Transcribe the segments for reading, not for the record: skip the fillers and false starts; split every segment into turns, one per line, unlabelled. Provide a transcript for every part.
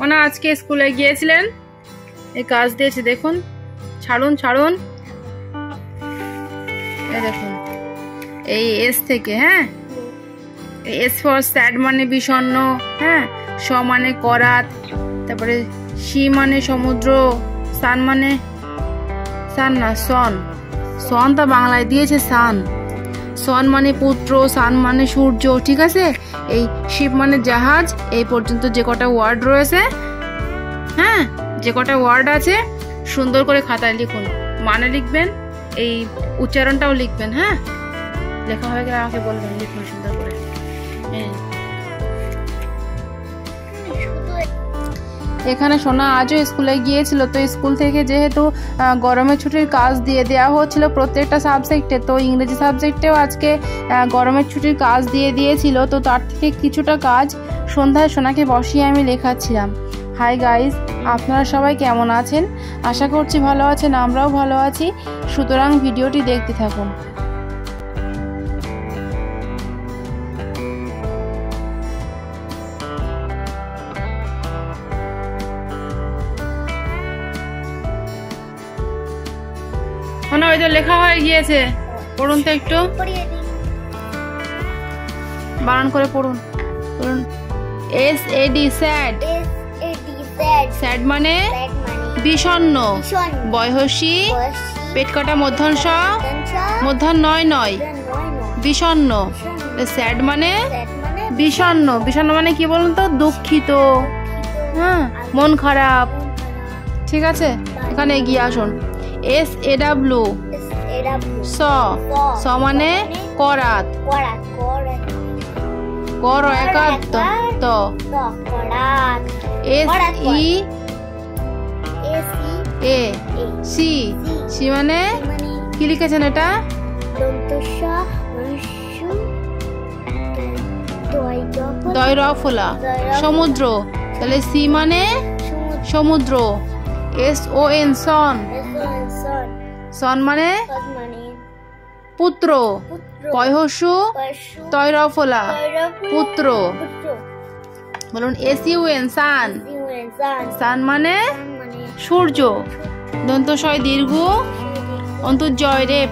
ওনা আজকে স্কুলে গিয়েছিলেন, এই কাজ দিয়েছে দেখুন, ছাড়ুন ছাড়ুন, এই দেখুন এই এস থেকে, হ্যাঁ এস ফর স্যাড মানে বিষণ্ণ, হ্যাঁ স মানে করাত, তারপরে সি মানে সমুদ্র, সান মানে সান না সন, সন তো বাংলায় দিয়েছে সান, সন মানে পুত্র, সান মানে সূর্য, ঠিক আছে। এই শিপ মানে জাহাজ। এই পর্যন্ত যে কটা ওয়ার্ড রয়েছে, হ্যাঁ যে কটা ওয়ার্ড আছে সুন্দর করে খাতায় লিখুন, মানে লিখবেন, এই উচ্চারণটাও লিখবেন। হ্যাঁ লেখা হয়ে গেলে আমাকে বলবেন, লিখুন সুন্দর করে। এখানে সোনা আজও স্কুলে গিয়েছিল, তো স্কুল থেকে যেহেতু গরমের ছুটির কাজ দিয়ে দেওয়া হচ্ছিল প্রত্যেকটা সাবজেক্টে, তো ইংরেজি সাবজেক্টেও আজকে গরমের ছুটির কাজ দিয়ে দিয়েছিল, তো তার থেকে কিছুটা কাজ সন্ধ্যায় সোনাকে বসিয়ে আমি লেখাচ্ছিলাম। হাই গাইজ, আপনারা সবাই কেমন আছেন? আশা করছি ভালো আছেন, আমরাও ভালো আছি। সুতরাং ভিডিওটি দেখতে থাকুন। ওই তো লেখা হয়ে গিয়েছে, পড়ুন তো একটু, বানান করে পড়ুন। পড়ুন S A D sad, sad মানে বিষণ্ণ, বয়সী পেট কাটা মূর্ধন্য ষ, মূর্ধন্য নয় নয়, বিষণ্ণ। স্যাড মানে বিষণ্ণ, বিষণ্ণ মানে কি বলুন তো, দুঃখিত, হ্যাঁ মন খারাপ, ঠিক আছে। এখানে এগিয়ে আসুন। এস এ ডাব্লু স, স মানে করাত, কর একাত তো। S E A sea, sea মানে কি লিখেছেন এটা, দয়রফলা, সমুদ্র, তাহলে সি মানে সমুদ্র। এস ও এন সন, সন মানে পুত্র, কয়হস্যু তৈরফলা, পুত্র। বলুন S U N sun, sun মানে সূর্য, দন্তশয় দীর্ঘ অন্তর্জয় রেপ,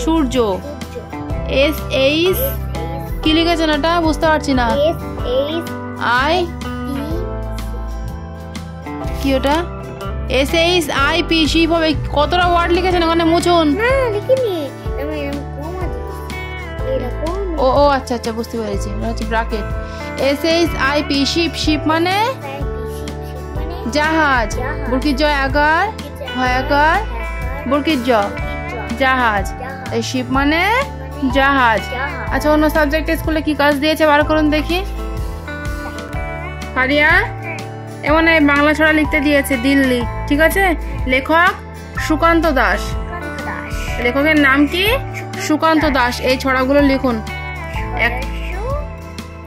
সূর্য। এস এইচ কি লিখেছেন এটা বুঝতে পারছি না, আই কি ওটা, এস এইচ আই পি সি ভাবে কতটা ওয়ার্ড লিখেছেন ওখানে, মুছুন। ও ও আচ্ছা আচ্ছা বুঝতে পেরেছি, হচ্ছে bracket. S H I P ship, ship মানে জাহাজ, বুরকির জয় আকার ভয়াকার, বুরকির জ জাহাজ, এই শিপ মানে জাহাজ। আচ্ছা অন্য সাবজেক্টে স্কুলে কি কাজ দিয়েছে বার করুন দেখি। ফারিয়া এমন বাংলা ছড়া লিখতে দিয়েছে দিল্লি, ঠিক আছে। লেখক সুকান্ত দাস, লেখকের নাম কি, সুকান্ত দাস। এই ছড়াগুলো লিখুন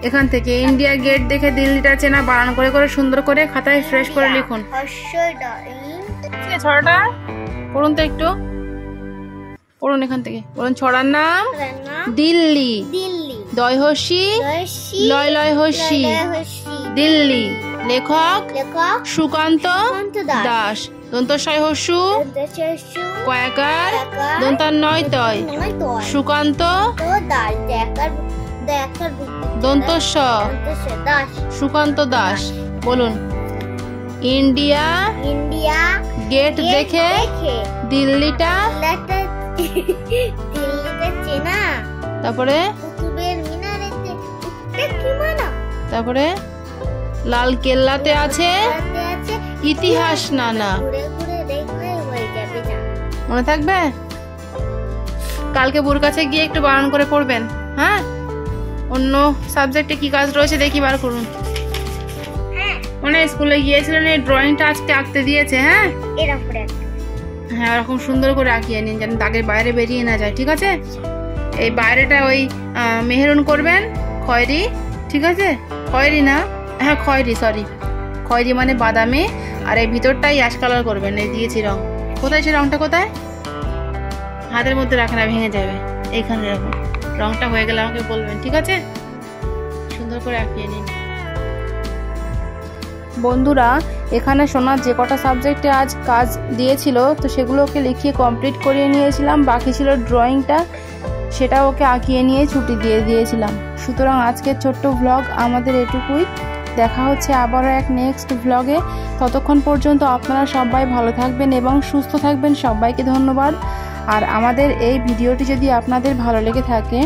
এখান থেকে। ইন্ডিয়া গেট দেখে দিল্লিটা চেনা, বানান করে করে সুন্দর করে খাতায় ফ্রেশ করে লিখুন। ছড়াটা পড়ুন তো একটু, পড়ুন এখান থেকে, পড়ুন। ছড়ার নাম দিল্লি, দয়হস্যি লয় লয় হস্যি, দিল্লি। লেখক সুকান্ত দাস, দন্তস্বয় হস্যু কয়াকার দন্তান্নয় তয়, সুকান্ত দন্তস্ব সুকান্ত দাস। বলুন ইন্ডিয়া গেট দেখে দিল্লিটা চেনা, তারপরে তারপরে লাল কেল্লাতে আছে ইতিহাস নানা, মনে থাকবে? কালকে বুর কাছে গিয়ে একটু বানান করে পড়বেন। হ্যাঁ অন্য সাবজেক্টে কি কাজ রয়েছে দেখি বার করুন। মানে স্কুলে গিয়েছিলেন, এই ড্রয়িংটা আজকে আঁকতে দিয়েছে। হ্যাঁ হ্যাঁ এরকম সুন্দর করে আঁকিয়ে নিন যেন দাগের বাইরে বেরিয়ে না যায়, ঠিক আছে। এই বাইরেটা ওই মেহেরুন করবেন, খয়েরি, ঠিক আছে। খয়েরি না, হ্যাঁ খয়েরি, সরি খয়েরি মানে বাদামি, আর এই ভিতরটাই অ্যাশ কালার করবেন। এই দিয়েছি রং, কোথায় সে রংটা, কোথায়? হাতের মধ্যে রাখে না, ভেঙে যাবে। এইখানে রাখুন, রংটা হয়ে গেলে আমাকে বলবেন, ঠিক আছে। সুন্দর করে আঁকিয়ে নিন। বন্ধুরা, এখানে সোনার যে কটা সাবজেক্টে আজ কাজ দিয়েছিল তো সেগুলোকে লিখিয়ে কমপ্লিট করিয়ে নিয়েছিলাম। বাকি ছিল ড্রয়িংটা, সেটা ওকে আঁকিয়ে নিয়ে ছুটি দিয়ে দিয়েছিলাম। সুতরাং আজকের ছোট্ট ভ্লগ আমাদের এটুকুই। দেখা হচ্ছে আবারও এক নেক্সট ভ্লগে। ততক্ষণ পর্যন্ত আপনারা সবাই ভালো থাকবেন এবং সুস্থ থাকবেন। সবাইকে ধন্যবাদ। আর আমাদের এই ভিডিওটি যদি আপনাদের ভালো লেগে থাকে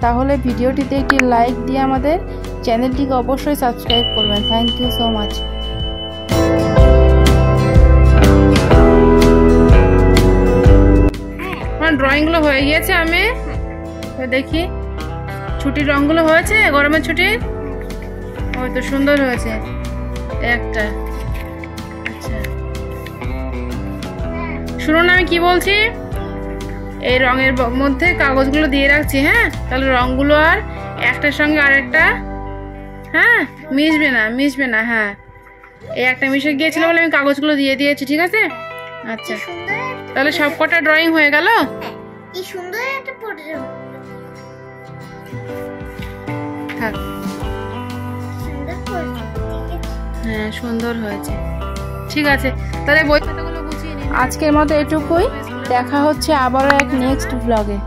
তাহলে ভিডিওটিতে একটি লাইক দিয়ে আমাদের চ্যানেলটিকে অবশ্যই সাবস্ক্রাইব করবেন। Thank you so much. আমার ড্রয়িংগুলো হয়ে গিয়েছে, আমি দেখি ছুটির রঙগুলো হয়েছে, গরমের ছুটির। ওই তো সুন্দর হয়েছে একটা। আচ্ছা শুনুন আমি কি বলছি, এই রঙের মধ্যে কাগজগুলো দিয়ে রাখছি। হ্যাঁ, তাহলে রঙগুলো আর একটার সঙ্গে আরেকটা হ্যাঁ মিশবে না। হ্যাঁ, এই একটা মিশে গিয়েছিল বলে আমি কাগজগুলো দিয়ে দিয়েছি। ঠিক আছে, আচ্ছা তাহলে সবকটা ড্রয়িং হয়ে গেল। থাক, হ্যাঁ সুন্দর হয়েছে। ঠিক আছে, তাহলে বই খাতাগুলো গুছিয়ে নিন। আজকের মতো এটুকুই। দেখা হচ্ছে আবারও এক নেক্সট ব্লগে।